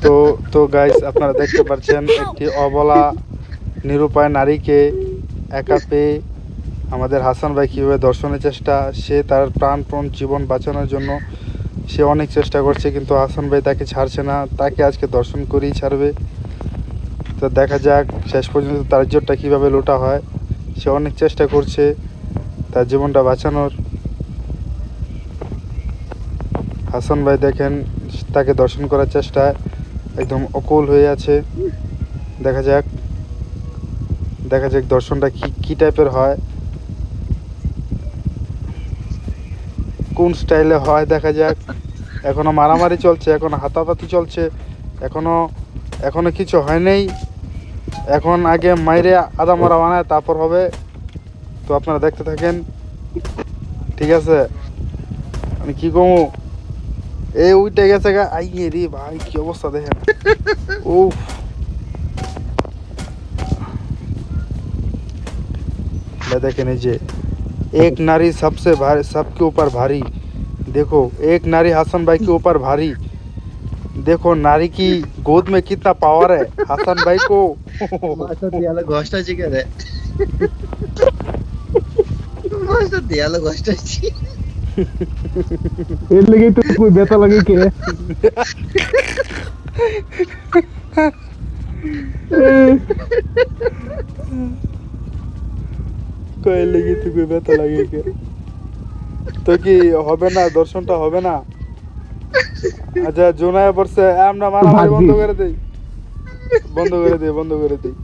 তো তো গাইস আপনারা দেখতে পাচ্ছেন একটি অবলা নিরুপায় নারীকে একা পেয়ে আমাদের হাসান ভাই কীভাবে দর্শনের চেষ্টা, সে তার প্রাণপণ জীবন বাঁচানোর জন্য সে অনেক চেষ্টা করছে, কিন্তু হাসান ভাই তাকে ছাড়ছে না, তাকে আজকে দর্শন করেই ছাড়বে। তো দেখা যাক শেষ পর্যন্ত তার ইজ্জতটা কীভাবে লুটা হয়। সে অনেক চেষ্টা করছে তার জীবনটা বাঁচানোর। হাসান ভাই দেখেন তাকে দর্শন করার চেষ্টায় একদম অকুল হয়ে আছে। দেখা যাক দর্শনটা কি টাইপের হয়, কোন স্টাইলে হয় দেখা যাক। এখনো মারামারি চলছে, এখনো হাতাপাতি চলছে, এখনো কিছু হয় নাই। এখন আগে মাইরে আদা মরা বানায় তারপর হবে। তো আপনারা দেখতে থাকেন, ঠিক আছে? আমি কি কমু, এই উইটা গেছে গা। আইয়ে রে ভাই, কি অবস্থা দেখেন। উফ, देखें ये एक नारी सबसे भारी, सबके ऊपर भारी। देखो एक नारी हसन भाई के ऊपर भारी। देखो नारी की गोद में कितना पावर है हसन भाई को। মাস্টার দেয়ালে ঘষটা শিখে রে মাস্টার দেয়ালে ঘষটা শিখে এর লেগেই তো কই ব্যথা লাগে কে কই লেগে তো কই ব্যথা লাগে কে? তো কি হবে না, দর্শনটা হবে না? আচ্ছা জোনায় পড়ছে, আমরা মারামারি বন্ধ করে দেই, বন্ধ করে দেই।